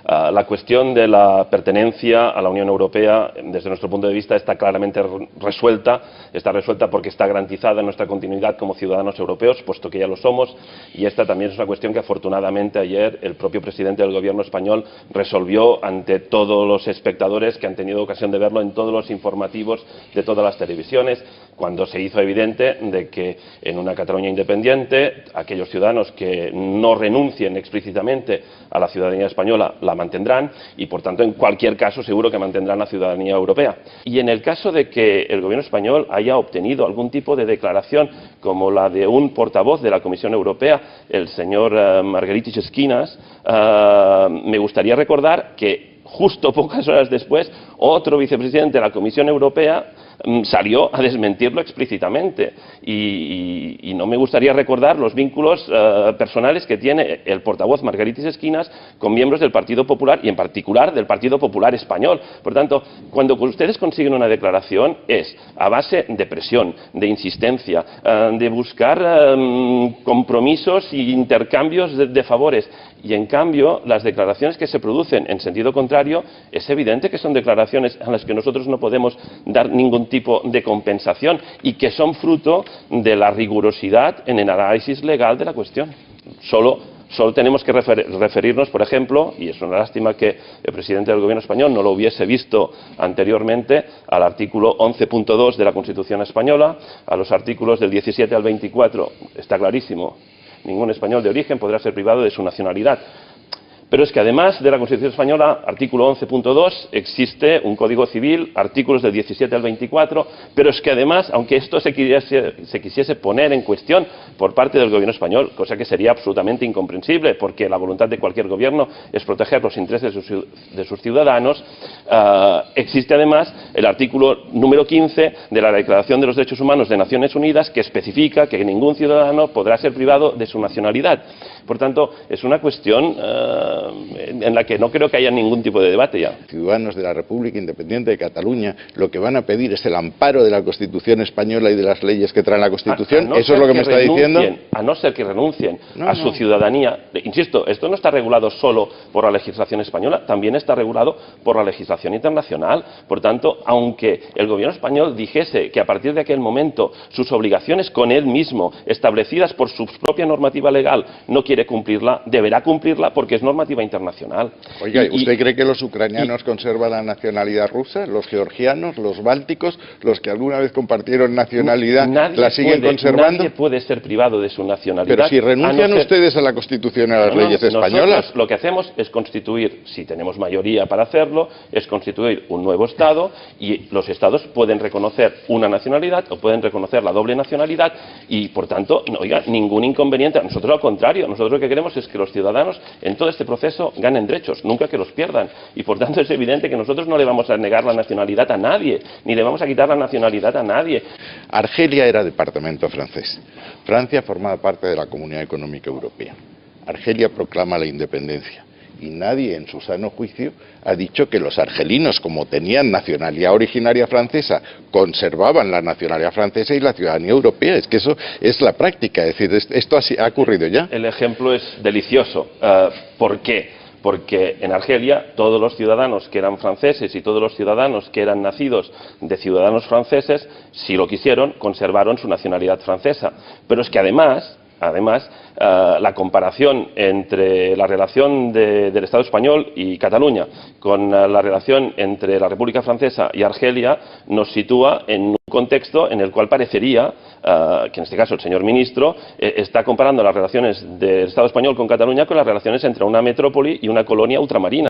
La cuestión de la pertenencia a la Unión Europea, desde nuestro punto de vista, está claramente resuelta. Está resuelta porque está garantizada nuestra continuidad como ciudadanos europeos, puesto que ya lo somos, y esta también es una cuestión que afortunadamente ayer el propio presidente del Gobierno español resolvió ante todos los espectadores que han tenido ocasión de verlo en todos los informativos de todas las televisiones, cuando se hizo evidente de que en una Cataluña independiente aquellos ciudadanos que no renuncien explícitamente a la ciudadanía española la mantendrán y, por tanto, en cualquier caso seguro que mantendrán la ciudadanía europea. Y en el caso de que el Gobierno español haya obtenido algún tipo de declaración como la de un portavoz de la Comisión Europea, el señor Margaritis Schinas, me gustaría recordar que justo pocas horas después otro vicepresidente de la Comisión Europea salió a desmentirlo explícitamente y no me gustaría recordar los vínculos personales que tiene el portavoz Margaritis Schinas con miembros del Partido Popular y en particular del Partido Popular Español. Por tanto, cuando ustedes consiguen una declaración es a base de presión, de insistencia, de buscar compromisos y intercambios de favores, y en cambio las declaraciones que se producen en sentido contrario es evidente que son declaraciones a las que nosotros no podemos dar ningún tipo de compensación y que son fruto de la rigurosidad en el análisis legal de la cuestión. Solo tenemos que referirnos, por ejemplo, y es una lástima que el presidente del Gobierno español no lo hubiese visto anteriormente, al artículo 11.2 de la Constitución española, a los artículos del 17 al 24, está clarísimo, ningún español de origen podrá ser privado de su nacionalidad. Pero es que además de la Constitución española, artículo 11.2, existe un Código Civil, artículos del 17 al 24, pero es que además, aunque esto se quisiese poner en cuestión por parte del Gobierno español, cosa que sería absolutamente incomprensible, porque la voluntad de cualquier gobierno es proteger los intereses de sus ciudadanos, existe además el artículo número 15 de la Declaración de los Derechos Humanos de Naciones Unidas, que especifica que ningún ciudadano podrá ser privado de su nacionalidad. Por tanto, es una cuestión en la que no creo que haya ningún tipo de debate ya. Ciudadanos de la República Independiente de Cataluña lo que van a pedir es el amparo de la Constitución española y de las leyes que trae la Constitución. ¿Eso es lo que me está diciendo? A no ser que renuncien a su ciudadanía. Insisto, esto no está regulado solo por la legislación española, también está regulado por la legislación internacional. Por tanto, aunque el Gobierno español dijese que a partir de aquel momento sus obligaciones con él mismo, establecidas por su propia normativa legal, no quiere cumplirla, deberá cumplirla porque es normativa internacional. Oiga, ¿usted cree que los ucranianos conservan la nacionalidad rusa? ¿Los georgianos, los bálticos, los que alguna vez compartieron nacionalidad, la siguen conservando? Nadie puede ser privado de su nacionalidad. Pero si renuncian ustedes a la Constitución y a las leyes españolas. Nosotros lo que hacemos es constituir, si tenemos mayoría para hacerlo, es constituir un nuevo Estado y los Estados pueden reconocer una nacionalidad o pueden reconocer la doble nacionalidad y, por tanto, no, oiga, ningún inconveniente. Nosotros al contrario, nosotros lo que queremos es que los ciudadanos en todo este proceso ganen derechos, nunca que los pierdan. Y por tanto es evidente que nosotros no le vamos a negar la nacionalidad a nadie, ni le vamos a quitar la nacionalidad a nadie. Argelia era departamento francés. Francia formaba parte de la Comunidad Económica Europea. Argelia proclama la independencia. Y nadie en su sano juicio ha dicho que los argelinos, como tenían nacionalidad originaria francesa, conservaban la nacionalidad francesa y la ciudadanía europea. Es que eso es la práctica, es decir, esto ha ocurrido ya. El ejemplo es delicioso. ¿Por qué? Porque en Argelia todos los ciudadanos que eran franceses y todos los ciudadanos que eran nacidos de ciudadanos franceses, si lo quisieron, conservaron su nacionalidad francesa. Pero es que además, la comparación entre la relación del Estado español y Cataluña con la relación entre la República Francesa y Argelia nos sitúa en un contexto en el cual parecería que en este caso el señor ministro está comparando las relaciones del Estado español con Cataluña con las relaciones entre una metrópoli y una colonia ultramarina.